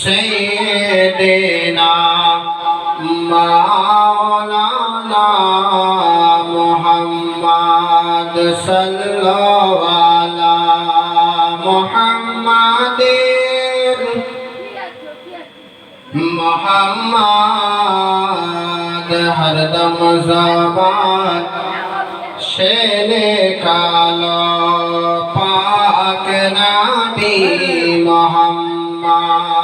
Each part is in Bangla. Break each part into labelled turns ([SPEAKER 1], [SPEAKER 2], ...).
[SPEAKER 1] سيدنا مولانا محمد صلوا على محمد محمد हरदम ज़बान शेने कालो पाक नबी मोहम्मद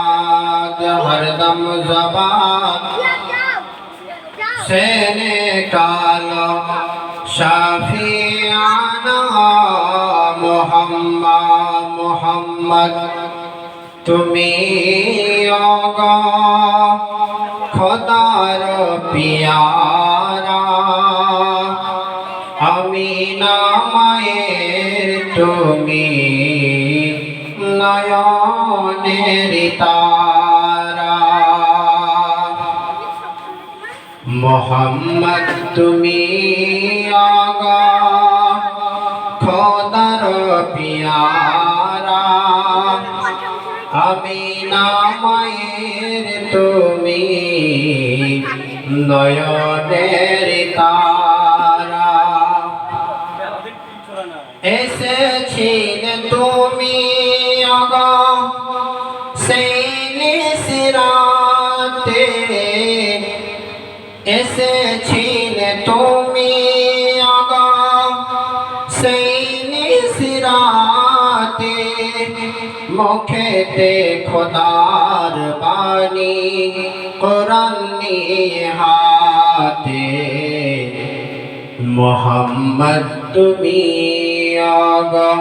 [SPEAKER 1] हरदम ज़बान शेने कालो शाफियाना मोहम्मद मोहम्मद तुमी ओगो खुदार प्यारा अमीना माয়ের তুমি নয়নের তারা মোহাম্মদ তুমি আগা খোদার প্যারা আমিনা মায়ের তুমি নয়নের তারা এসেছিলে তুমি আগা সেই নিসরাতে এসেছিলে তুমি আগা সেই নিসরাতে মুখেতে খোদার বাণী কোরআন নিয়ে হাতে মোহাম্মদ তুমি আগা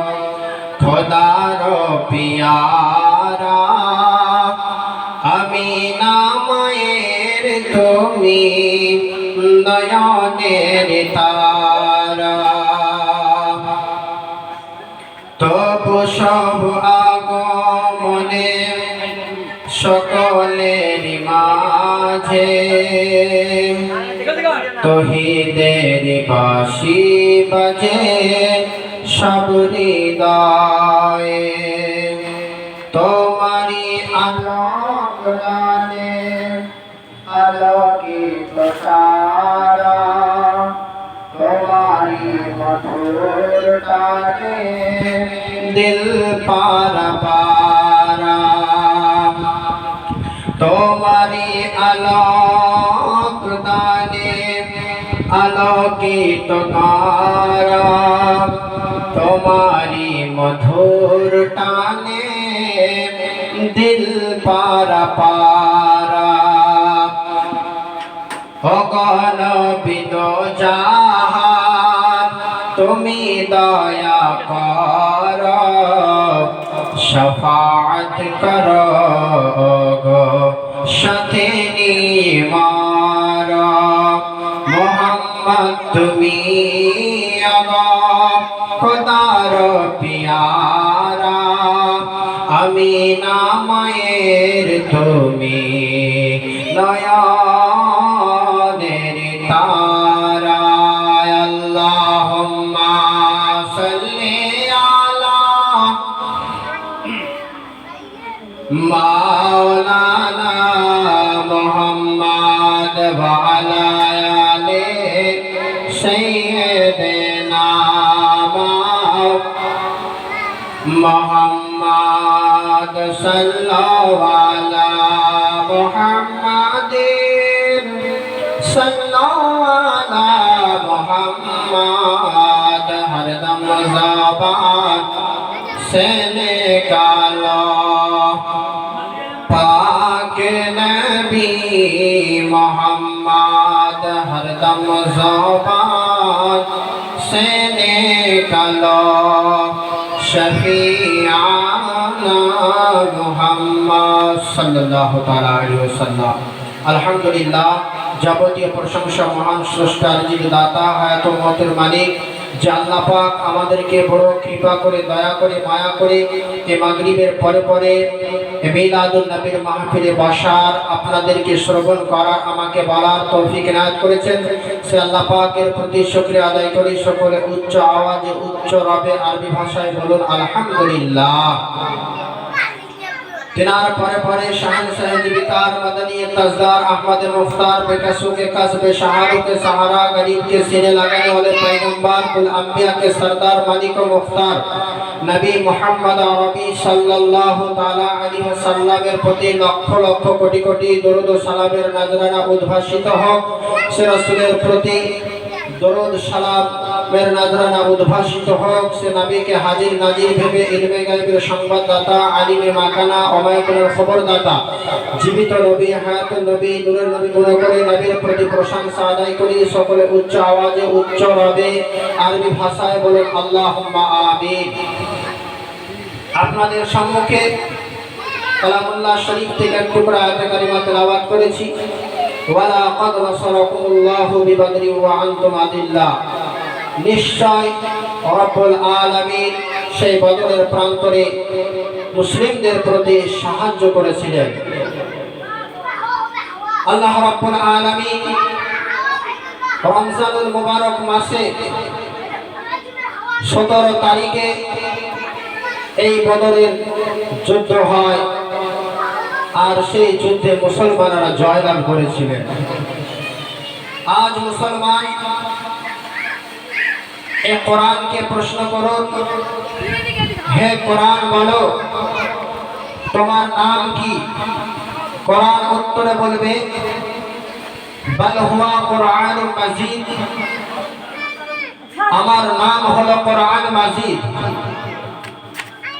[SPEAKER 1] খোদার প্যারা আমিনা মায়ের তুমি নয়নের তারা তবু সব আগমনে সকলের মাঝে তহিদের বাঁশি বাজে সব হৃদয়ে তোমারি আলোকদানে আলোকিত সারা তোমারি মধুর টানে দিল পারা পারা তোমারি আলোকদানে আলোকিত কারা তোমারি মধুর টানে দিল পারা পারা অগণ বিদ জাহান তুমি দয়া কর শফাআত কর গো সাথে নিমার মোহাম্মদ তুমি আগা খোদার প্যারা আমিনা মায়ের তুমি নয়নের তারা আল্লাহুম্মা সাল্লি আলা মাওলানা মুহাম্মদ ওয়া আলা আলি সাইয়্যিদিনা মুহাম্মদ সাল্লাল্লাহু আলা মুহাম্মাদিন সাল্লাল্লাহু আলা মুহাম্মদ হরদম ज़बान से निकालो पाक नबी मोहम्मद हरदम ज़बान से निकालो शफीआना मुहम्मद सल्लल्लाहु ताला अलैहि वसल्लम। अल्हम्दुलिल्लाह যাবতীয় প্রশংসা মহান স্রষ্টার যিনি দাতা হায়াত ও মতের মালিক যে আল্লাহ পাক আমাদেরকে বড় কৃপা করে দয়া করে মায়া করে এই মাগরিবের পরে পরে মিলাদুন নবীর মাহফিলে বসার আপনাদেরকে শ্রবণ করার আমাকে বলার তৌফিক ইনায়াত করেছেন। সে আল্লাহ পাকের প্রতি শুকরিয়া আদায় করি। সকলে উচ্চ আওয়াজে উচ্চ রবে আরবি ভাষায় বলুন আলহামদুলিল্লাহ। तिनार परे परे शान सहजीविकार मदनी तजदार अहमद मुफ्तार बेकसू के कस्बे शहादों के सहारा गरीब के सीने लगाने वाले पैगंबर कुल अंबिया के सरदार मालिक मुफ्तार नबी मोहम्मद अरबी सल्लल्लाहु ताला अलैहि वसल्लमेर प्रति लक्ष लक्ष कोटि कोटि दरूद ও সালামের নজরানা উদ্ভাসিত হোক সে রাসূলের প্রতি दरूद सलामेर नजराना उद्भासित होक से नबी के हाजिर नाजिर भेबे इल्मे गायबेर संबाददाता आलिमे माकाना अमायकुलेर खबरदाता जीवित नबी हायात नबी नूरेर नबी गुण करे नबीर प्रति प्रशंसा आदाय करी सकले उच्च आवाजे उच्च रबे आरबी भाषाয় বলেন আল্লাহুম্মা আমিন। আপনাদের সম্মুখে কালামুল্লাহ শরীফ থেকে এক টুকরা আয়াত কারিমা তেলাওয়াত করেছি। ওয়ালা قد نصركم الله ببدر وانتم اذلة নিশ্চয় রব্বুল আলামিন সেই বদরের প্রান্তরে মুসলিমদের প্রতি সাহায্য করেছিলেন। আল্লাহ রব্বুল আলামিন রমজানুল মুবারক মাসে 17 তারিখে এই বদরের যুদ্ধ হয় আর সেই যুদ্ধে মুসলমানরা জয়লাভ করেছিলেন। আজ মুসলমান এই কোরআনকে প্রশ্ন করুন, হে কোরআন বলো তোমার নাম কি? কোরআন উত্তরে বলবে বাল হুয়া কুরআনুল মাজিদ, আমার নাম হলো কোরআন মাজিদ।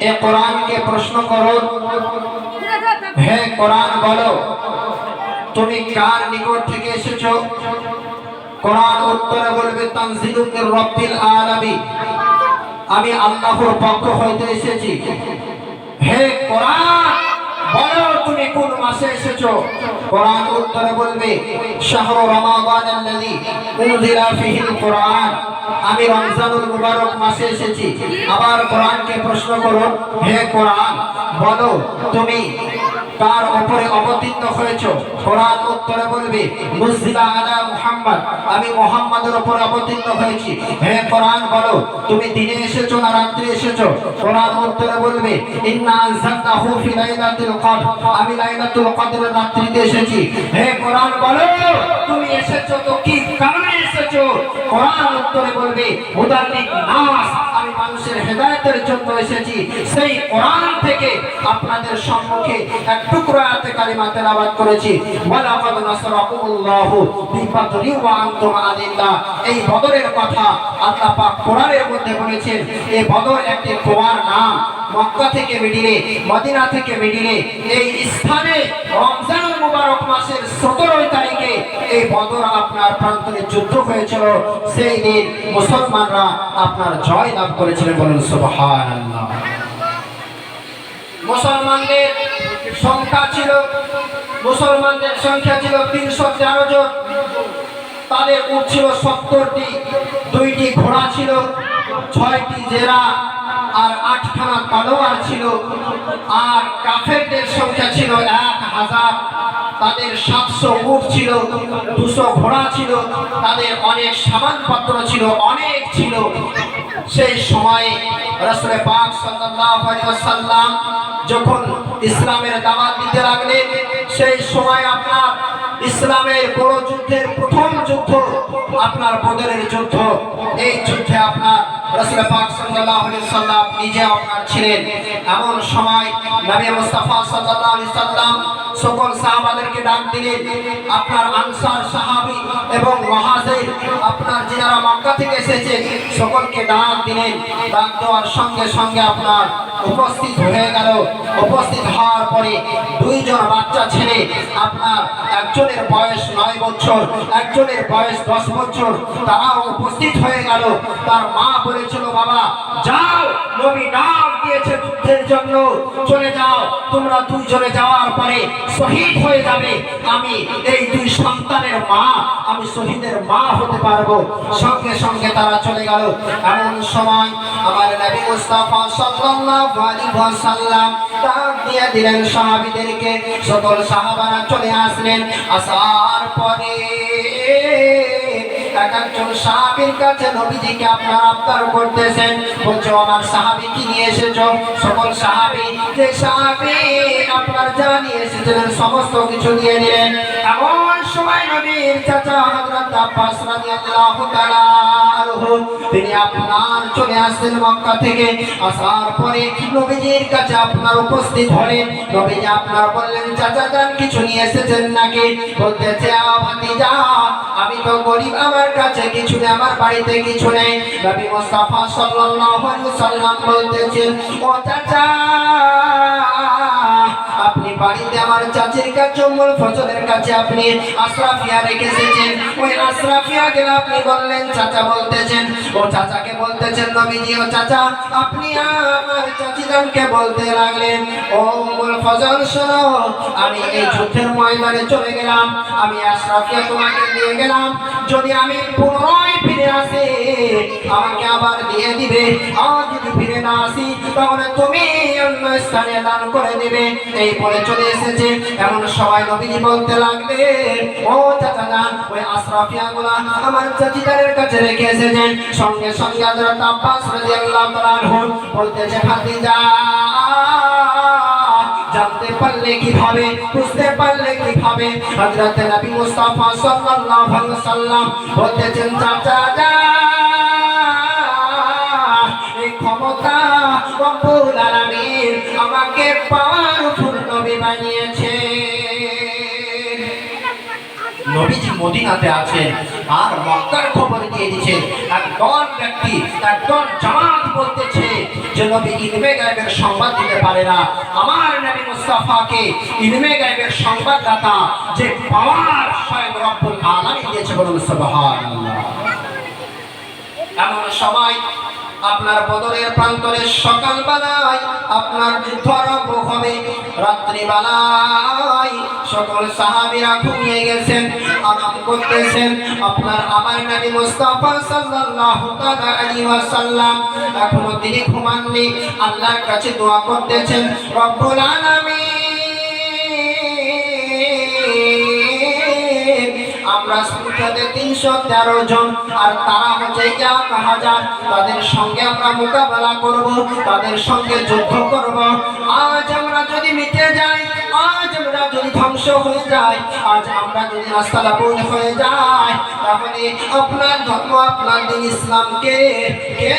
[SPEAKER 1] এই কোরআনকে প্রশ্ন করুন, হে কোরআন বলো তুমি কার নিকট থেকে এসেছো? কোরআন উত্তরে বলবে তানজিলুম মির রাব্বিল আলামিন, আমি আল্লাহর পক্ষ হইতে এসেছি। হে কোরআন বলো তুমি কোন মাসে এসেছো? কোরআন উত্তরে বলবে শাহরু রমাদানাল্লাযী উনজিলা ফীহিল কোরআন, আমি রমজানুল মুবারক মাসে এসেছি। আবার কোরআনকে প্রশ্ন করুন, হে কোরআন বলো তুমি কার উপরে অবতীর্ণ হয়েছো? কোরআন উত্তরে বলবে নুজিলা আলা মুহাম্মদ, আমি মুহাম্মাদের উপরে অবতীর্ণ হয়েছি। হে কোরআন বলো তুমি দিনে এসেছো না রাতে এসেছো? কোরআন উত্তরে বলবে ইন্না আনজালনাহু ফি লাইলাতুল কদর, আমি লাইলাতুল কদরের রাত্রিতে এসেছি। হে কোরআন বলো তুমি এসেছো তো কি কারণে এসেছো? কোরআন উত্তরে বলবে হুদাল লিন-নাস, আমি মানুষের হেদায়েতের জন্য এসেছি। সেই কোরআন থেকে আপনাদের সম্মুখে এক টুকরা আয়াতে কারিমা তেলাওয়াত করেছি। ওয়ালা কাদ নাসরাকুমুল্লাহু বিবদরি ওয়া আনতুম আযিল্লা, এই বদরের কথা আল্লাহ পাক কোরআনের মধ্যে বলেছেন। এই বদর একটি কুয়ার নাম। মক্কা থেকে মিডিলে, মদিনা থেকে মিডিলে এই স্থানে রমজানুল মুবারক মাসের 17 তারিখে এই বদর আপনার প্রান্তরে যুদ্ধ হয়েছিল। সেই দিন মুসলমানরা আপনার জয় লাভ করেছিলেন, বলেন সুবহানাল্লাহ। মুসলমানদের সংখ্যা ছিল 313 জন। তাদের উট ছিল 70টি, 2টি ঘোড়া ছিল, 6টি জেরা আর 8খানা তলোয়ার ছিল। আর কাফেরদের সংখ্যা ছিল 1000। তাদের 700 উট ছিল, 200 ঘোড়া ছিল, তাদের অনেক সামানপত্র ছিল, অনেক ছিল। সেই সময়ে রাসূল পাক সাল্লাল্লাহু আলাইহি ওয়াসাল্লাম যখন ইসলামের দাওয়াত দিতে লাগলেন, সেই সময় আপনার ইসলামের বড় যুদ্ধের প্রথম যুদ্ধ আপনার বদরের যুদ্ধ। এই যুদ্ধে আপনার রাসূল পাক সাল্লাল্লাহু আলাইহি ওয়াসাল্লাম নিজে আপনার ছিলেন। এমন সময় নবী মুস্তাফা সাল্লাল্লাহু আলাইহি ওয়াসাল্লাম সকল সাহাবাদেরকে ডাক দিলেন। আপনার আনসার সাহাবী এবং মুহাজির আপনার যারা মক্কা থেকে এসেছে সকলকে ডাক দিলেন। ডাক দেওয়ার সঙ্গে সঙ্গে আপনার উপস্থিত হয়ে গেল। উপস্থিত হওয়ার পরে 2 জন বাচ্চা ছেলে, আপনার একজনের বয়স 9 বছর, একজনের বয়স 10 বছর, তারাও উপস্থিত হয়ে গেল। তার মা বলেছিল বাবা যাও, নবী ডাক দিয়েছে যুদ্ধের জন্য, চলে যাও। তোমরা 2 জনে যাওয়ার পরে শহীদ হয়ে যাবে। আমি এই 2 সন্তানের মা, আমি শহীদের মা হতে পারবো। সঙ্গে সঙ্গে তারা চলে গেল। এমন সময় আমার নবী মুস্তাফা সাল্লাল্লাহু আলাইহি ওয়াসাল্লাম ডাক দিয়ে দিলেন সাহাবীদেরকে। সকল সাহাবারা চলে আসলেন। আসার পরে একজন সাহাবীর কাছে নবীজিকে আপনার আবদার করতেছেন, বলছো আমার সাহাবী কি নিয়ে এসেছো? সকল সাহাবী যে সাহাবী আপনার যা নিয়ে এসেছিলেন সমস্ত কিছু দিয়ে দিলেন। এমন সময় নবীর চাচা হযরত আব্বাস রাদিয়াল্লাহু তাআলা আনহু তিনি আপনার চলে আসেন মক্কা থেকে। আসার পরে নবীজির কাছে আপনার উপস্থিত হলেন। নবীজি আপনার বললেন, চাচা যান কিছু নিয়ে এসেছেন নাকি? বলতেছে, ভাতিজা আমি তো গরিব, আমার কাছে কিছু নেই, আমার বাড়িতে কিছু নেই। নবী মুস্তাফা সাল্লাল্লাহু আলাইহি ওয়াসাল্লাম বলতেছেন, ও চাচা আপনি বাড়িতে আমার চাচির কাছে উম্মুল ফজলের কাছে আপনি আশরাফিয়া রেখে এসেছেন। ওই আশরাফিয়া গেলে আপনি বললেন চাচা বলতেছেন, ও চাচাকে বলতেছেন নবীজি, ও চাচা আপনি আমার চাচিদানকে বলতে লাগলেন, ও উম্মুল ফজল শোনো, আমি এই যুদ্ধের ময়দানে চলে গেলাম, আমি আশরাফিয়া তোমাকে দিয়ে গেলাম, যদি আমি পুনরায় ফিরে আসি আমাকে আবার দিয়ে দিবে, আর যদি ফিরে না আসি তাহলে তুমি অন্য স্থানে দান করে দিবে। এই বলে চলে এসেছে। এমন সবাই নবীজি বলতে লাগলেন, ও চাচা যান ওই আশরাফিয়া গুলা আমার চাচিদারের কাছে রেখে এসেছেন। সঙ্গে সঙ্গে হযরত আব্বাস রাদিয়াল্লাহু তাআলা আনহু বলতেছে, ভাতিজা জানতে পারলে কিভাবে, বুঝতে পারলে কিভাবে? হযরত নবী মুস্তাফা সাল্লাল্লাহু আলাইহি ওয়াসাল্লাম বলতেছেন, চাচা এই ক্ষমতা রব্বুল আলামিন আমাকে পাওয়ারফুল নবী বানিয়েছে। নবীজি মদিনাতে আছেন আর মক্কার খবর দিয়ে দিচ্ছেন। একজন ব্যক্তি, একজন জামাত বলতেছে যে নবী ইলমে গায়বের সংবাদ দিতে পারে না, আমার নবী মুস্তাফাকে ইলমে গায়বের সংবাদদাতা যে পাওয়ার স্বয়ং রব্বুল আলামিন দিয়েছে, বলুন সুবহানাল্লাহ। এমন সময় আপনার বদরের প্রান্তরে সকালবেলায় আপনার যুদ্ধ আরম্ভ হবে, রাত্রিবেলায় সকল সাহাবীরা ঘুমিয়ে গেছেন, আরাম করতেছেন। আপনার আমার নবী মুস্তাফা সাল্লাল্লাহু তাআলা আলাইহি ওয়াসাল্লাম এখনো তিনি ঘুমাননি, আল্লাহর কাছে দোয়া করতেছেন, রব্বুল আলামিন আমরা সংখ্যাতে 313 জন আর তারা হচ্ছে 1000, তাদের সঙ্গে আমরা মোকাবেলা করব, তাদের সঙ্গে যুদ্ধ করব। আজ আমরা যদি মিটে যাই, আজ আমরা যদি ধ্বংস হয়ে যাই, আজ আমরা যদি নাস্তালাপুর হয়ে যাই, তাহলে আপনার ধর্ম, আপনার দিন ইসলামকে কে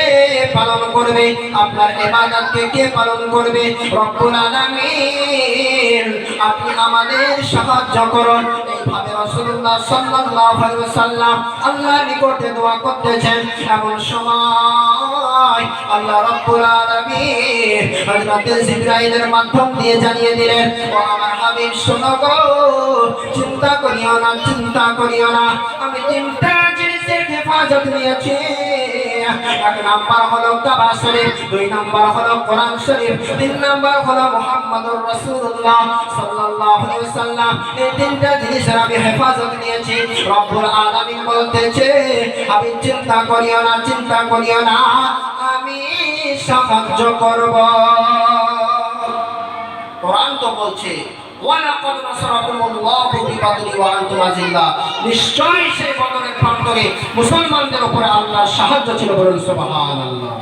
[SPEAKER 1] পালন করবে? আপনার ইবাদতকে কে পালন করবে? রব্বুল আলামিন আপনি আমাদের সাহায্য করুন। এইভাবে রাসূলুল্লাহ সাল্লাল্লাহু আলাইহি ওয়াসাল্লাম আল্লাহর নিকটে দোয়া করতেছেন। এমন সময় আল্লাহ রাব্বুল আলামিন হযরত জিবরাইলের মাধ্যম দিয়ে জানিয়ে দিলেন, ও আমার হাবিব শোনো গো, চিন্তা করিও না, চিন্তা করিও না, আমি তিনটা জিনিসের হেফাজত নিয়েছি। এক নাম্বার হলো কাবা শরীফ, দুই নাম্বার হলো কোরআন শরীফ, তিন নাম্বার হলো মুহাম্মদুর রাসূলুল্লাহ সাল্লাল্লাহু আলাইহি ওয়াসাল্লাম। এই তিনটা জিনিসের আমি হেফাজত নিয়েছি। রব্বুল আলামিন বলতেছে, আমি চিন্তা করিও না, চিন্তা করিও না, আমি সাহায্য করব। কোরআন তো বলছে, ওয়ালাকাদ নাসারাকুমুল্লাহু বিবাদরি ওয়া আনতুম আযিল্লাহ, নিশ্চয় সেই বদরের প্রান্তরে মুসলমানদের উপরে আল্লাহর সাহায্য ছিল, বলুন সুবহানাল্লাহ।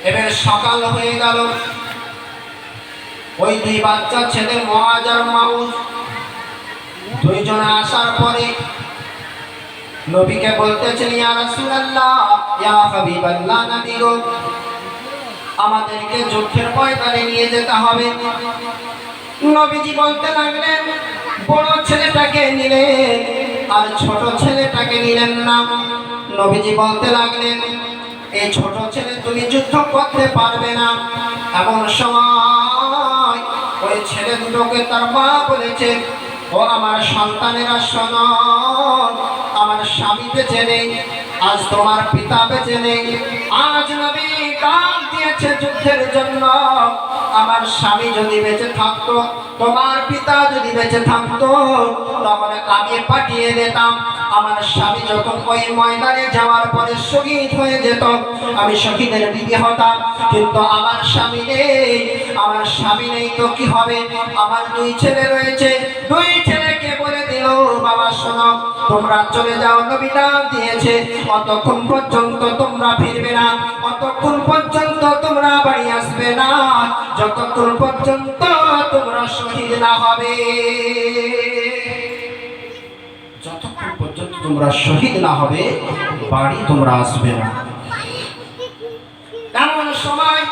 [SPEAKER 1] এবার সকাল হয়ে গেল, ওই দুই বাচ্চা ছেলে মুআজ আর মাউজ দুইজনে আসার পরে নবীকে বলতেছেন, ইয়া রাসূলুল্লাহ, ইয়া হাবিবাল্লাহ, নবী গো আমাদেরকে যুদ্ধের ময়দানে নিয়ে যেতে হবে। নবীজি বলতে লাগলেন, বড় ছেলেটাকে নিলেন আর ছোট ছেলেটাকে নিলেন না। নবীজি বলতে লাগলেন, এই ছোট ছেলে তুমি যুদ্ধ করতে পারবে না। এমন সময় ওই ছেলে দুটোকে তার মা বলেছে, ও আমার সন্তানেরা শোনো, আমার স্বামী বেঁচে নেই, আজ তোমার পিতা বেঁচে নেই, আজ নবী ডাক দিয়েছে যুদ্ধের জন্য। আমার স্বামী যদি বেঁচে থাকতো, তোমার পিতা যদি বেঁচে থাকতো, তাহলে আমি পাঠিয়ে দিতাম। আমার স্বামী যখন ওই ময়দানে যাওয়ার পরে শহীদ হয়ে যেত, আমি শহীদের বিবি হতাম। কিন্তু আমার স্বামী নেই, আমার স্বামী নেই তো কি হবে? আমার দুই ছেলে রয়েছে, দুই ছেলেকে বলে দিল দিল, বাবা শোনো, তোমরা চলে যাও, নবী ডাক দিয়েছে, অতক্ষণ পর্যন্ত তোমরা ফিরবে না, অতক্ষণ পর্যন্ত তোমরা বাড়ি আসবে না, যতক্ষণ পর্যন্ত তোমরা শহীদ না হবে। যতক্ষণ পর্যন্ত তোমরা শহীদ না হবে বাড়ি তোমরা আসবে না। এমন সময়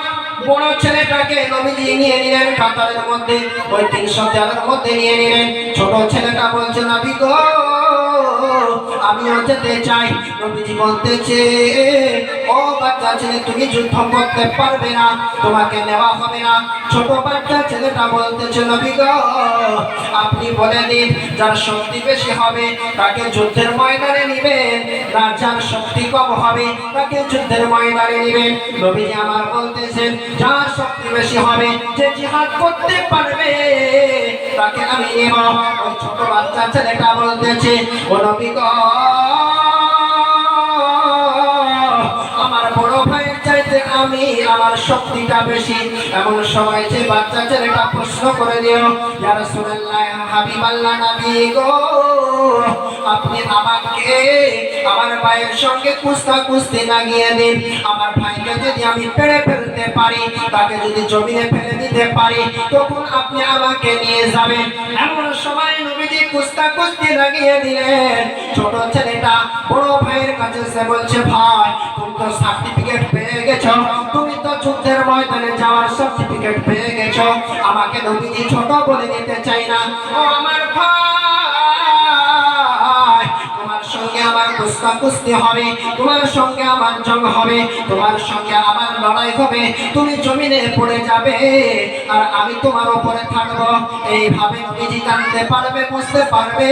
[SPEAKER 1] বড় ছেলেটাকে নবীজি নিয়ে নিলেন কাতারের মধ্যে, ওই 313 মধ্যে নিয়ে নিলেন। ছোট ছেলেটা বলছে, নবী গো আমিও যেতে চাই। নবীজি বলতেছে, ও বাচ্চা ছেলে, তুমি যুদ্ধ করতে পারবে না, তোমাকে নেওয়া হবে না। ছোট বাচ্চা ছেলেটা বলতেছে, নবী গো আপনি বলে দিন, যার শক্তি বেশি হবে তাকে যুদ্ধের ময়দানে নিবেন, আর যার শক্তি কম হবে তাকে যুদ্ধের ময়দানে নিবেন। নবীজি আমার বলতেছেন, যার শক্তি বেশি হবে, যে জিহাদ করতে পারবে তাকে আমি নেব। ওই ছোট বাচ্চা ছেলেটা বলতেছে, ও নবী গো আমার বড় ভাইয়ের চাইতে আমার শক্তিটা বেশি। এমন সময় যে বাচ্চা ছেলেটা প্রশ্ন করে দিল, ইয়া রাসূলুল্লাহ, হাবিবাল্লাহ, নবী গো আপনি আমাকে আমার ভাইয়ের সঙ্গে কুস্তি লাগিয়ে দিন, আমার ভাইকে যদি আমি পেড়ে ফেলতে পারি, তাকে যদি জমিনে ফেলে দিতে পারি, তখন আপনি আমাকে নিয়ে যাবেন। এমন সময় নবীজি কুস্তি লাগিয়ে দিলেন। ছোট ছেলেটা বড় ভাইয়ের কাছে এসে বলছে, ভাই তুমি তো সার্টিফিকেট পেয়ে গেছো, তুমি তো যুদ্ধের ময়দানে যাওয়ার সার্টিফিকেট পেয়ে গেছো, আমাকে নবীজি ছোট বলে দিতে চাই না। ও আমার ভাই, তোমার সঙ্গে আমার কুস্তি হবে, তোমার সঙ্গে আমার জং হবে, তোমার সঙ্গে আমার লড়াই হবে, তুমি জমিনে পড়ে যাবে আর আমি তোমার উপরে থাকবো। এইভাবে নবীজি জানতে পারবে, বুঝতে পারবে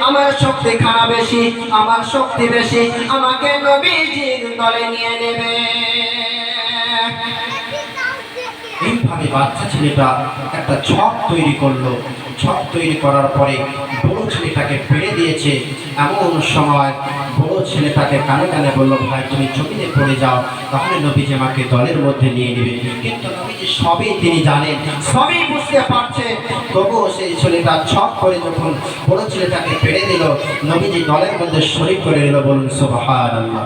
[SPEAKER 1] আমার শক্তি খানা বেশি, আমার শক্তি বেশি, আমাকে নবীজির দলে নিয়ে নেবে। এইভাবে বাচ্চা ছেলেটা একটা ছক তৈরি করলো। ছক তৈরি করার পরে বড় ছেলেটাকে পেড়ে দিয়েছে। এমন সময় বড় ছেলেটাকে কানে কানে বলল, ভাই তুমি জমিনে পড়ে যাও, তাহলে নবীজি আমাকে দলের মধ্যে নিয়ে নেবে। কিন্তু নবীজি সবই তিনি জানেন, সবই বুঝতে পারছেন, তবুও সেই ছেলেটা ছক করে যখন বড় ছেলেটাকে পেড়ে দিল, নবীজি দলের মধ্যে শরীক করে নিল। বলুন সুবহানাল্লাহ।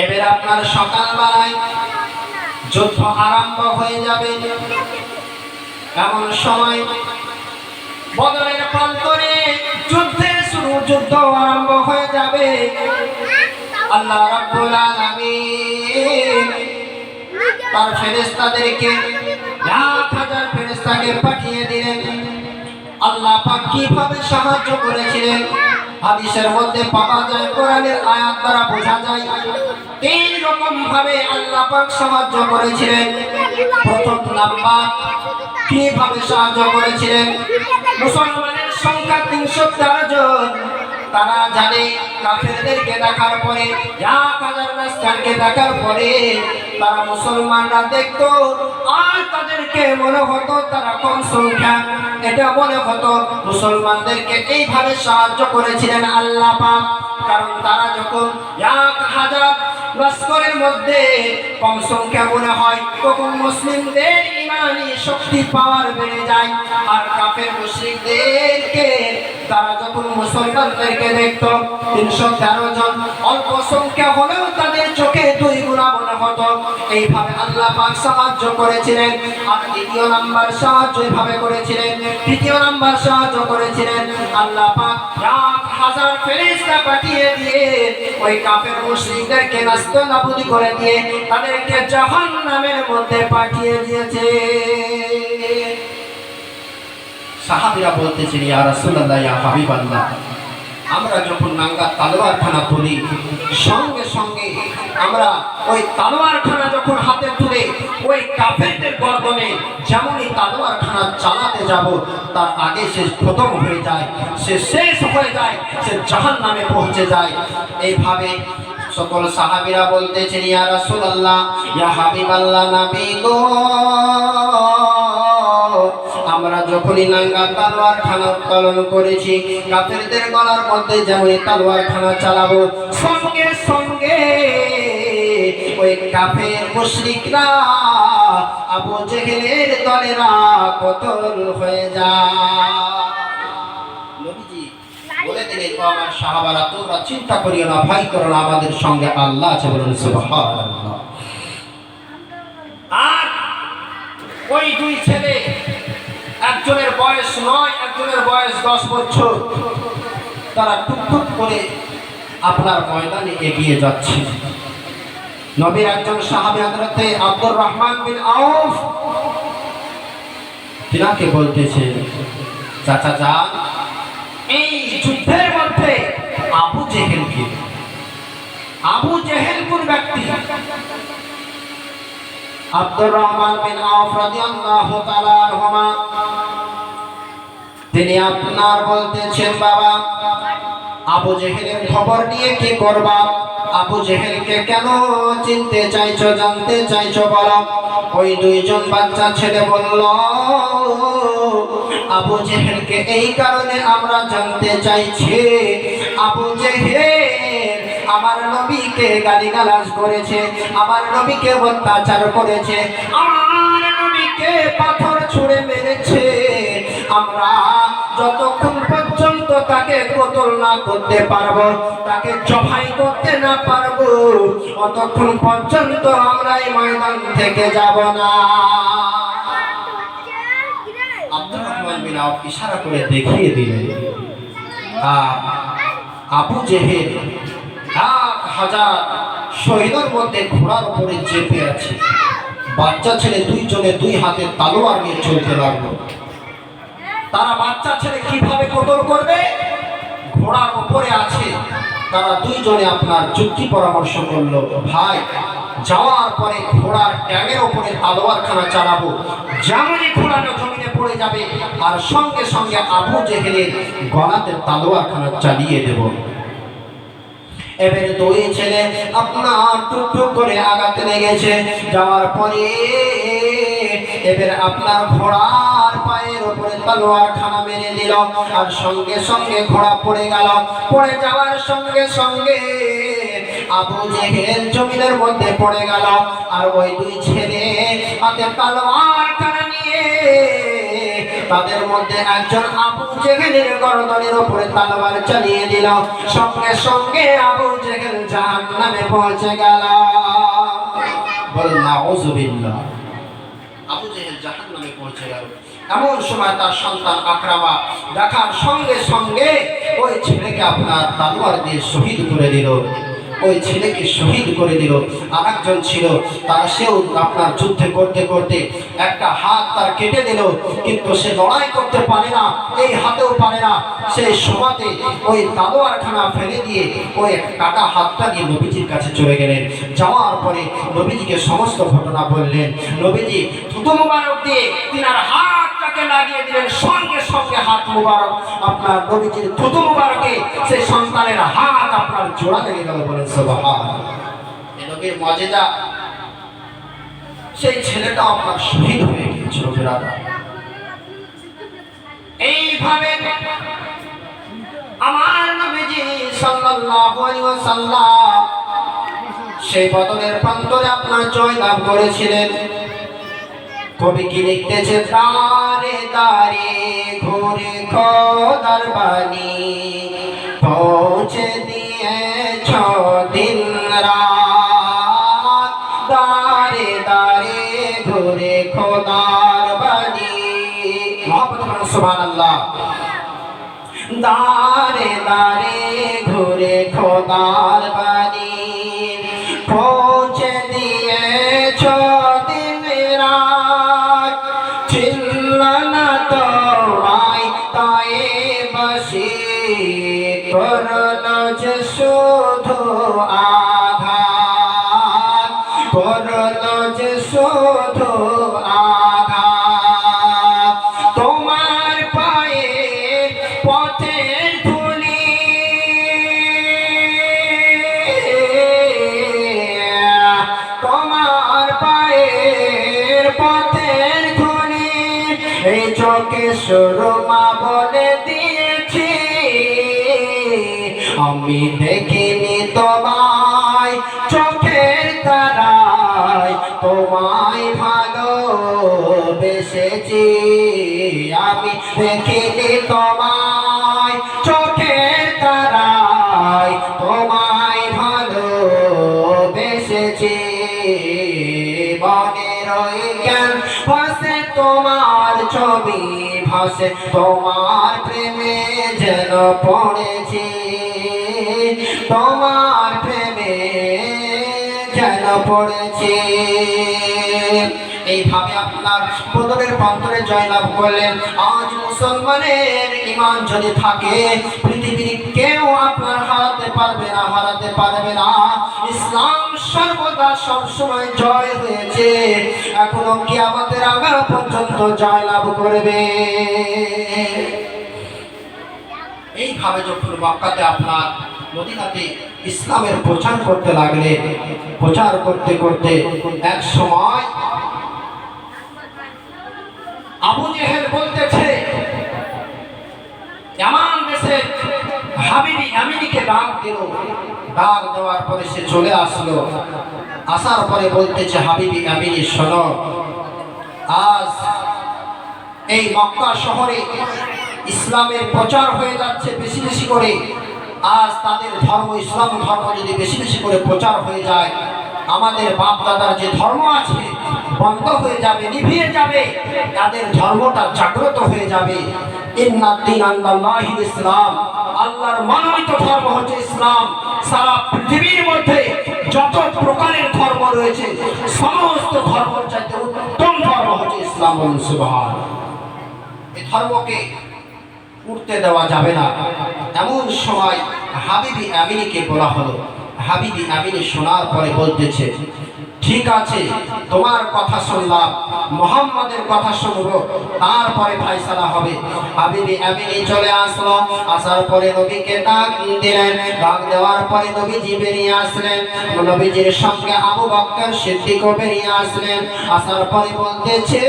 [SPEAKER 1] এবার আপনার সকালবেলায় যুদ্ধ আরম্ভ হয়ে যাবে। এমন সময় বদরের প্রান্তরে যুদ্ধ আরম্ভ হয়ে যাবে। আল্লাহ রাব্বুল আলামিন তার ফেরেশতাদেরকে 1000 ফেরেশতাকে পাঠিয়ে দিলেন। আল্লাহ পাক কিভাবে সাহায্য করেছিলেন হাদিসের মধ্যে পাওয়া যায়, কোরআনের আয়াত দ্বারা বোঝা যায়। 3 রকম ভাবে আল্লাহ পাক সাহায্য করেছিলেন। প্রথম নাম্বার, কিভাবে সাহায্য করেছিলেন? মুসলমানের সংখ্যা 313 জন। তারা জানে কাফেরদেরকে দেখার পরে, 1000 রাস্তাকে দেখার পরে তারা মুসলমানরা দেখতো আর তাদেরকে মনে হতো তারা কম সংখ্যা, এটা মনে হতো। মুসলমানদেরকে এইভাবে সাহায্য করেছিলেন আল্লাহ পাক। কারণ তারা যখন 1000 লস্করের মধ্যে কম সংখ্যা মনে হয়, তখন মুসলিমদের ইমানি শক্তি পাওয়ার বেড়ে যায়। আর কাফের মুশরিকদেরকে তারা যখন মুসলমানদেরকে দেখত 313 জন, অল্প সংখ্যা হলেও তাদের চোখে 2 গুণা মনে হতো। এইভাবে আল্লাহ পাক সাহায্য করেছিলেন। আর দ্বিতীয় নাম্বার সাহায্য এইভাবে করেছিলেন, তৃতীয় নাম্বার সাহায্য করেছিলেন আল্লাহ পাক 1000 ফেরেশতা পাঠিয়ে দিয়ে ওই কাফের মুশরিকদেরকে নাস্তানাবুদ করে দিয়ে তাদেরকে জাহান্নামের মধ্যে পাঠিয়ে দিয়েছে। সাহাবীরা বলতেছেন, ইয়া রাসূলুল্লাহ, ইয়া হাবিবাল্লাহ, আমরা যখন নাঙ্গা তলোয়ারখানা তুলি, সঙ্গে সঙ্গে আমরা ওই তলোয়ারখানা যখন হাতে তুলে ওই কাফেরদের গর্দনে যেমনই তলোয়ারখানা চালাতে যাব, তার আগে সে খতম হয়ে যায়, সে শেষ হয়ে যায়, সে জাহান্নামে পৌঁছে যায়। এইভাবে সকল সাহাবীরা বলতেছেন, ইয়া রাসূলুল্লাহ, ইয়া হাবিবাল্লাহ, নবী গো, আমরা যখনই নাঙ্গা তলোয়ারখানা উত্তোলন করেছি, কাফেরদের গলার মধ্যে যেমন তলোয়ারখানা চালাবো, সঙ্গে সঙ্গে ওই কাফের মুশরিকরা, আবু জেহেলের দলেরা পতন হয়ে যায়। নবীজি বলে দিলেন, ও আমার সাহাবারা, তোমরা চিন্তা করিও না, ভয় করো না, আমাদের সঙ্গে আল্লাহ আছে। বলুন সুবহানাল্লাহ। আর ওই দুই ছেলে, একজনের বয়স 9, একজনের বয়স 10 বছর, তারা টুকটুক করে আপনার ময়দানে এগিয়ে যাচ্ছে। নবীর একজন সাহাবী হযরতে আব্দুর রহমান বিন আউফ, তিনাকে বলতেছে, চাচা যান, এই যুদ্ধের মধ্যে আবু জেহেল কোন ব্যক্তি? আব্দুর রহমান বিন আউফ রাদিয়াল্লাহু তাআলা আনহুমা তিনি আপনার বলতেছেন, বাবা, আবু জেহেলের খবর নিয়ে কি করবা? আবু জেহেলকে কেন চিনতে চাইছো, জানতে চাইছো বলো? ওই দুইজন বাচ্চা ছেলে বলল, আবু জেহেলকে এই কারণে আমরা জানতে চাইছি, আবু জেহেল আমার নবীকে গালিগালাজ করেছে, আমার নবীকে অত্যাচার করেছে, আমার নবীকে পাথর ছুঁড়ে মেরেছে। আমরা যতক্ষণ পর্যন্ত তাকে কতল না করতে পারবো, তাকে জবাই করতে না পারবো, ততক্ষণ পর্যন্ত আমরা এই ময়দান থেকে যাব না। আব্দুর রহমান বিন আউফ ইশারা করে দেখিয়ে দিলেন, আবু জেহেল 1000 শহীদের মধ্যে ঘোড়ার উপরে চেপে আছে। বাচ্চা ছেলে দুইজনে দুই হাতে তলোয়ার নিয়ে চলতে লাগলো। তারা বাচ্চা ছেলে কিভাবে কতল করবে? ঘোড়ার উপরে আছে। তারা দুইজনে আপনার যুক্তি পরামর্শ করলো, ভাই যাওয়ার পরে ঘোড়ার ট্যাগের উপরে তলোয়ারখানা চালাবো, যেমনই ঘোড়াটা জমিনে পড়ে যাবে আর সঙ্গে সঙ্গে আবু জেহেলের গলাতে তলোয়ারখানা চালিয়ে দেব। এবারে দুই ছেলে আপনার টুকটুক করে আগাতে লেগেছে। যাওয়ার পরে এবারে আপনার ঘোড়ার পায়ের উপরে তলোয়ারখানা মেরে দিল, আর সঙ্গে সঙ্গে ঘোড়া পড়ে গেল। পড়ে যাওয়ার সঙ্গে সঙ্গে আবু জেহেল জমিনের মধ্যে পড়ে গেল। আর ওই দুই ছেলে হাতে তলোয়ারখানা নিয়ে, তাদের মধ্যে একজন আবু জেহেলের গর্দনের উপরে তলোয়ার চালিয়ে দিল। সঙ্গে সঙ্গে আবু জেহেল জাহান্নামে পৌঁছে গেল। বলেন নাউযুবিল্লাহ। আবু জেহেল জাহান্নামে পৌঁছে গেল। এমন সময় তার সন্তান আকরামা দেখার সঙ্গে সঙ্গে ওই ছেলেকে আপনার তলোয়ার দিয়ে শহীদ করে দিল। ওই ছেলেকে শহীদ করে দিল। আর একজন ছিল, তারা সেও আপনার যুদ্ধে করতে করতে একটা হাত তার কেটে দিল, কিন্তু সে লড়াই করতে পারে না, এই হাতেও পারে না। সেই সময়তে ওই তলোয়ারখানা ফেলে দিয়ে ওই কাটা হাতটা নিয়ে নবীজির কাছে চলে গেলেন। যাওয়ার পরে নবীজিকে সমস্ত ঘটনা বললেন। নবীজি থুতু মুবারক দিয়ে তিনার হাতটাকে লাগিয়ে দিলেন। সঙ্গে সঙ্গে হাত মুবারক আপনার নবীজির থুতু মুবারকে সেই সন্তানের হাত আপনার জোড়া লেগে গেল। বলেন সুবহানাল্লাহ। এই নবীর মুজিজা, সেই ছেলেটা আপনার শহীদ হয়ে গিয়েছিল। এইভাবে আমার নবীজি সাল্লাল্লাহু আলাইহি ওয়াসাল্লাম সেই বদরের প্রান্তরে আপনার জয় লাভ করেছিলেন। কবি কি লিখতেছে, দারে দারে ঘুরে খোদার বাণী পৌঁছে দিয়েছ দিন রাত, দারে দারে ঘুরে খোদার বাণী। মুহাম্মদ সুবহানাল্লাহ। দারে দারে ঘুরে খোদার বাণী পৌঁছে দিয়েছ দিন রাত, ছিল না তোমায় তায়েবাসী, করলো যে শুধু আঘাত, করলো যে শুধু আঘাত। তোমার পায়ে পথের ধুলি, তোমার পায়ের পথের ধুলি এই চোখে সুরমা বলে দিয়েছি। আমি দেখিনি তোমায় চোখের তারায়, তোমায় ভালোবেসেছি। আমি দেখিনি তোমায় চোখের তোমার ছবি ভাসে, তোমার প্রেমে যেন পড়েছি, তোমার প্রেমে যেন পড়েছি। এইভাবে আপনার বদরের প্রান্তরে জয়লাভ করলেন। আজ মুসলমানের ঈমান যদি থাকে, পৃথিবীর কেউ আপনার হারাতে পারবে না, হারাতে পারবে না। ইসলাম সর্বদা সবসময় জয় হয়েছে, এখনো কিয়ামতের আগে পর্যন্ত জয়লাভ করবে। এইভাবে যখন মক্কাতে আপনার মদিনাতে ইসলামের প্রচার করতে লাগলেন, প্রচার করতে করতে এক সময় আবু জেহেল বলতেছে, এমন দেশে হাবিবি আমিনীকে ডাক দিল। ডাক দেওয়ার পরে সে চলে আসলো। আসার পরে বলতেছে, হাবিবি আমিনী শোনো, আজ এই মক্কা শহরে ইসলামের প্রচার হয়ে যাচ্ছে বেশি বেশি করে। আজ তাদের ধর্ম, ইসলাম ধর্ম যদি বেশি বেশি করে প্রচার হয়ে যায়, আমাদের বাপ দাদার যে ধর্ম আছে বন্ধ হয়ে যাবে, নিভিয়ে যাবে, তাদের ধর্মটা জাগ্রত হয়ে যাবে। ইন্নাদ্দীন আনদাল্লাহিল ইসলাম, আল্লাহর মনোনীত ধর্ম হচ্ছে ইসলাম। সারা পৃথিবীর মধ্যে যত প্রকারের ধর্ম রয়েছে, সমস্ত ধর্মের চাইতে উত্তম ধর্ম হচ্ছে ইসলাম। সুবহানাল্লাহ। এই ধর্মকে উঠতে দেওয়া যাবে না। এমন সময় হাবিবি আমিনীকে বলা হলো। হাবিবি আমিনী শোনার পরে বলতেছে, ঠিক আছে, তোমার কথা শুনলাম, মুহাম্মাদের কথা শুনবো, তারপরে ফয়সালা হবে। হাবিবি আমিনী চলে আসলো। আসার পরে নবীকে ডাক দিলেন। ডাক দেওয়ার পরে নবীজি বেরিয়ে আসলেন। নবীজির সঙ্গে আবু বকর সিদ্দিকও বেরিয়ে আসলেন। আসার পরে বলতেছে,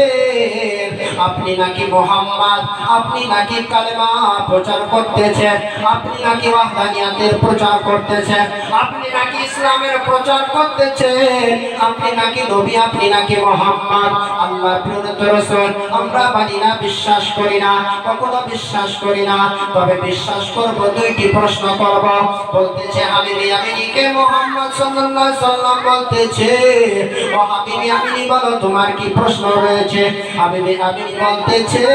[SPEAKER 1] আপনি নাকি মুহাম্মদ, আপনি নাকি কালেমা প্রচার করতেছেন, আপনি নাকি ওয়াহদানিয়াতের প্রচার করতেছেন, আপনি নাকি ইসলামের প্রচার করতেছেন, আপনি নাকি নবী, আপনি নাকি মুহাম্মদ, আল্লাহর প্রেরিত রাসূল। আমরা মানি না, বিশ্বাস করি না, কখনো বিশ্বাস করি না। তবে বিশ্বাস করব, দুইটি প্রশ্ন করব। বলতেছে, হাবিবি আমিনীকে মুহাম্মদ সাল্লাল্লাহু আলাইহি সাল্লাম বলতেছে, ও হাবিবি আমিনী বলো, তোমার কি প্রশ্ন রয়েছে? হাবিবি আমিনী বলতেছে,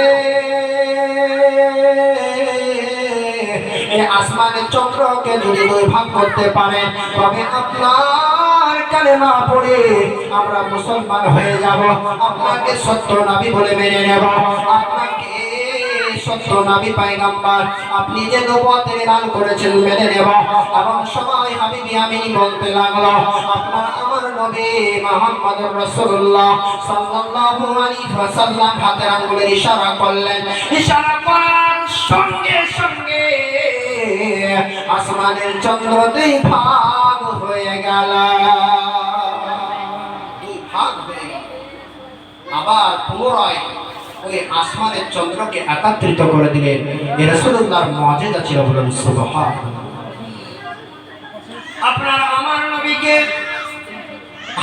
[SPEAKER 1] এই আসমানের চন্দ্রকে যদি দুই ভাগ করতে পারে, তবে আপনার কালেমা পড়ে আমরা মুসলমান হয়ে যাব, আপনাকে সত্য নবী বলে মেনে নেব, আপনাকে সত্য নবী পয়গম্বর, আপনি যে নবুয়তের এলান করেছেন মেনে নেব। এবং সময় হাবিবি আমিনী বলতে লাগলো, আপনার আমার নবী মুহাম্মদুর রাসূলুল্লাহ সাল্লাল্লাহু আলাইহি ওয়াসাল্লাম হাতের আঙ্গুলের ইশারা করলেন। ইশারা করার সঙ্গে সঙ্গে আসমানের চন্দ্র দুই ভাগ হয়ে গেল, দুই ভাগ হয়ে গেল। আবার পুনরায় ওই আসমানের চন্দ্রকে একত্রিত করে দিলেন। এ রাসূলুল্লাহর মুজিজা ছিল, বলুন সুবহানাল্লাহ। আপনার আমার নবীকে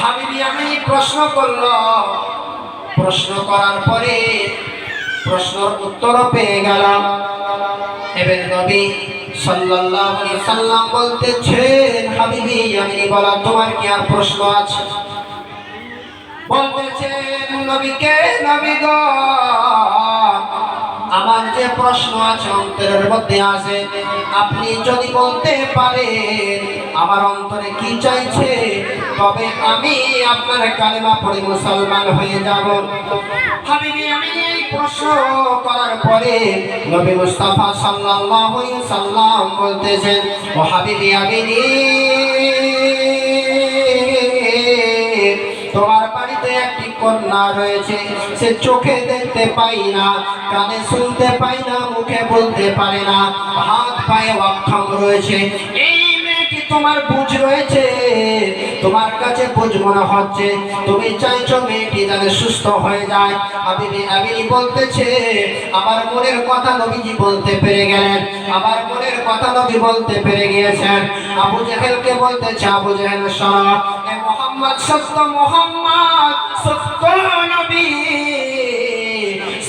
[SPEAKER 1] হাবিবি আমিনী প্রশ্ন করল। প্রশ্ন করার পরে প্রশ্নের উত্তর পেয়ে গেল। এবার নবী সাল্লাল্লাহু আলাইহি সাল্লাম বলতেছেন, হাবিবি আমিনী বলা, তোমার কি আর প্রশ্ন আছে? বলতেছেন নবীকে, নবী গো, আমার যে প্রশ্ন আছে অন্তরের মধ্যে আছে, আপনি যদি বলতে পারেন আমার অন্তরে কি চাইছে, তবে আমি আপনার কালেমা পড়ে মুসলমান হয়ে যাব। হাবিবি আমিনী প্রশ্ন করার পরে নবী মুস্তাফা সাল্লাল্লাহু আলাইহি সাল্লাম বলতেছেন, ও হাবিবি আমিনী, তোমার বাড়িতে একটি কন্যা রয়েছে, সে চোখে দেখতে পাই না, কানে শুনতে পাই না, মুখে বলতে পারে না, হাত পায়ে অক্ষম রয়েছে। এই মেয়েটি তোমার বুঝ রয়েছে, তোমার কাছে বুঝ মনে হচ্ছে, তুমি চাইছো মেয়েটি যেন সুস্থ হয়ে যায়। হাবিবি আমিনী বলতেছে, আমার মনের কথা নবীজি বলতে পেরে গেলেন, আমার মনের কথা নবী বলতে পেরে গিয়েছেন। আবু জেহেলকে বলতেছে, আবু জেহেল শোনো, এ মুহাম্মদ সত্য, মুহাম্মদ সত্য নবী,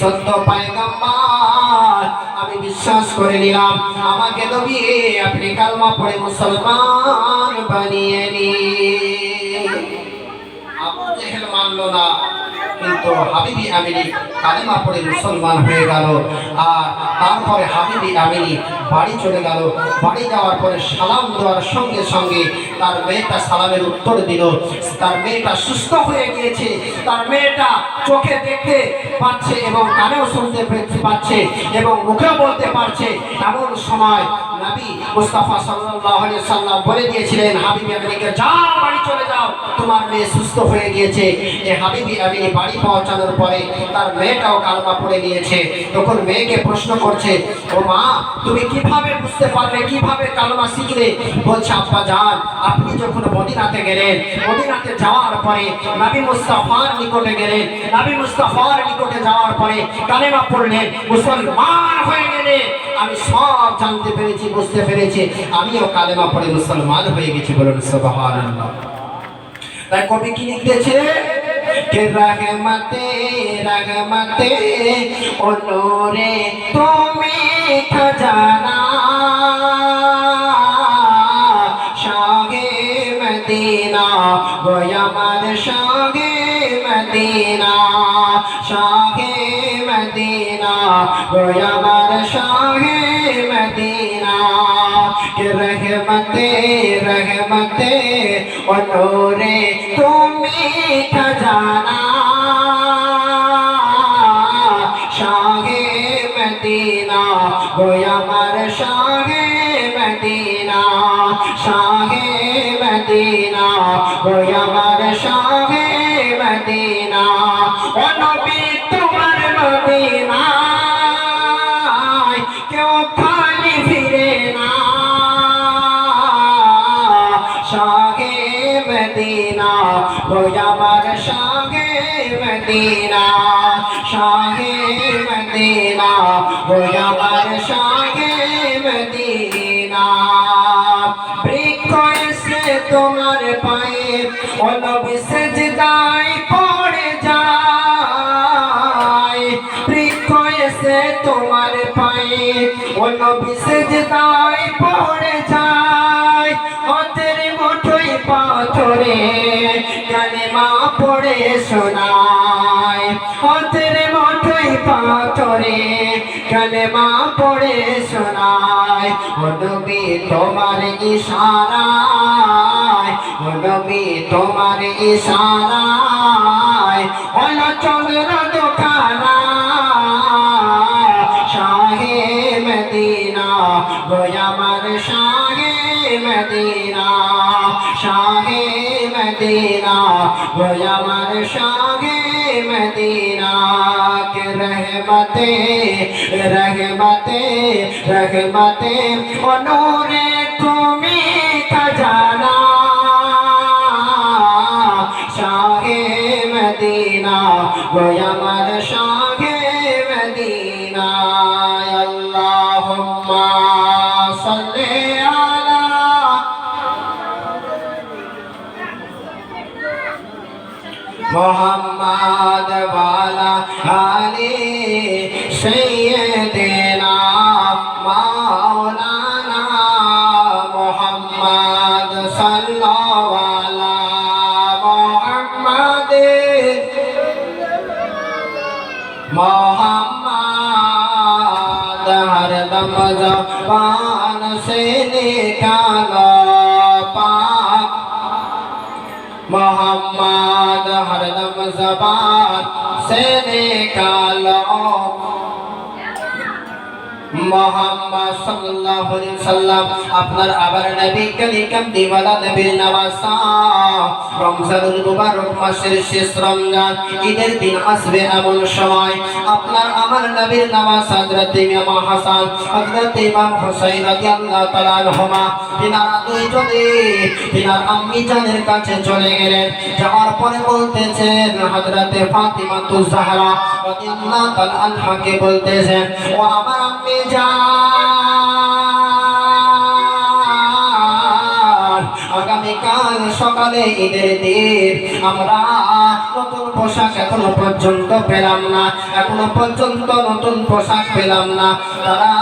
[SPEAKER 1] সত্য পয়গম্বর, আমি বিশ্বাস করে নিলাম, আমাকে নবী আপনি কালমা পড়ে মুসলমান বানিয়ে নিন। আবু জেহেল মানলো না, কিন্তু হাবিবি আমিনী কালেমা পড়ে মুসলমান হয়ে গেল। আর তারপরে হাবিবি আমিনী বাড়ি চলে গেল। বাড়ি যাওয়ার পরে সালাম দেওয়ার সঙ্গে সঙ্গে তার মেয়েটা সালামের উত্তর দিল। তার মেয়েটা সুস্থ হয়ে গিয়েছে, তার মেয়েটা চোখে দেখতে পাচ্ছে এবং কানেও শুনতে পাচ্ছে এবং মুখেও বলতে পারছে। এমন সময় নবী মুস্তাফা সাল্লাল্লাহু আলাইহি সাল্লাম বলে দিয়েছিলেন, হাবিবি আমিনীকে যাও, বাড়ি চলে যাও, তোমার মেয়ে সুস্থ হয়ে গিয়েছে। এই হাবিবি আমিনী বাড়ি পৌঁছানোর পরে তার মেয়েটাও কালেমা পড়ে নিয়েছে। তখন মেয়েকে প্রশ্ন করছে, ও মা, তুমি কিভাবে বুঝতে পারলে, কিভাবে কালেমা শিখলে? বলছে, আব্বা জান, আপনি যখন মদিনাতে গেলেন, মদিনাতে যাওয়ার পরে নবী মুস্তাফার নিকটে গেলেন, নবী মুস্তাফার নিকটে যাওয়ার পরে কালেমা পড়লেন, মুসলমান হয়ে গেলেন। আমি সব জানতে পেরেছি, বুঝতে পেরেছি, আমিও কালেমা পড়ে মুসলমান হয়ে গেছি। বলুন সুবহানাল্লাহ। তাই কবি কি লিখতেছে, কে রহমতে রহমতে ও নূরে তুমি খজানা, শাহে মদিনা গোয়া আমার শাহে মদিনা, শাহে মদিনা গোয়া আমার শাহে মদিনা। কে রহমতে রহমতে ও নূরে তুমি খজানা, শাহে মদিনা গোয়া আমার শাহে মদিনা, শাহে মদিনা গোয়া আমার শাহে মদিনা। ও নবী, তোমার মদিনায় কেউ খালি ফিরে না, শাহে মদিনা গোয়া আমার শাহে মদিনা, শাহে মদিনা গোয়া আমার শাহে মদিনা। বৃক্ষ এসে তোমার পায়ে ও নবী সিজদায় পড়ে যায়, বৃক্ষ এসে তোমার পায়ে ও নবী সিজদায় পড়ে যায়। হাতের মুঠোয় পাথরে কালেমা পড়ে শোনায়, হাতের মুঠোয় পাথরে কালেমা পড়ে শোনায়। ও নবী, তোমার ইশারায়, ও নবী, তোমার ইশারায় হলো চন্দ্র দোকানা, শাহে মদিনা গোয়া আমার শাহে মদিনা, শাহে মদিনা গোয়া আমার শাহে মদিনা। কে রহমতে রহমতে রহমতে ও নূরে তুমি খজানা, শাহে মদিনা গোয়া আমার শাহে মদিনা। আল্লাহুম্মা সাল্লি আলা মুহাম্মাদ ওয়ালা আলি সাইয়্যিদিনা মাওলানা মুহাম্মাদ সাল্লাল্লাহু আলা মুহাম্মাদ मोहम्मद हरदम ज़बान से निकालो पाक, मोहम्मद हरदम ज़बान से निकालो मोहम्मद सल्लल्लाहु अलैहि वसल्लम। আপনার আবার নবী কালিকাম দিওয়ালা নবীর নওয়াসা রমজানুল মুবারক মাসের শেষ রমজান ঈদের দিন আসবে এমন সময় আপনার আমার নবীর নওয়াজ হযরত ইমাম হাসান হযরত ইমাম হুসাইন রাদিয়াল্লাহু তাআলা আনহুমা তিনারা দুইজনে তিনার আম্মি জানের কাছে চলে গেলেন। যাওয়ার পরে বলতেছেন হযরত ফাতিমা তুজ জাহরা রাদিয়াল্লাহু তাআলা আনহাকে বলতেছেন, ও আমার আম্মি জান, আগামীকাল সকালে ঈদের দিন আমরা নতুন পোশাক এখনো পর্যন্ত পেলাম না, এখনো পর্যন্ত নতুন পোশাক পেলাম না। তারা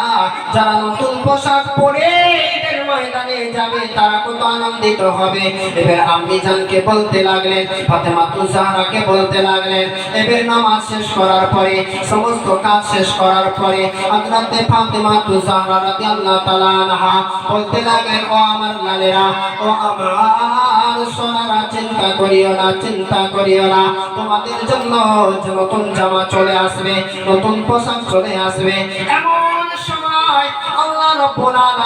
[SPEAKER 1] যারা নতুন পোশাক পরে ঈদের ময়দানে যাবে তারা কত আনন্দিত হবে। এবার আম্মি জানকে বলতে লাগলেন, ফাতেমাতুজ জাহরাকে বলতে লাগলেন, এবার নামাজ শেষ করার পরে, সমস্ত কাজ শেষ করার পরে হযরতে ফাতেমাতুজ জাহরা রাদিয়াল্লাহু তাআলা আনহা বলতে লাগলেন, ও আমার লালেরা, ও আমার সোনারা, চিন্তা করিও না, চিন্তা করিও না, তোমাদের জন্য নতুন জামা চলে আসবে, নতুন পোশাক চলে আসবে। এমন সময় আল্লাহ রাব্বুল আলামিন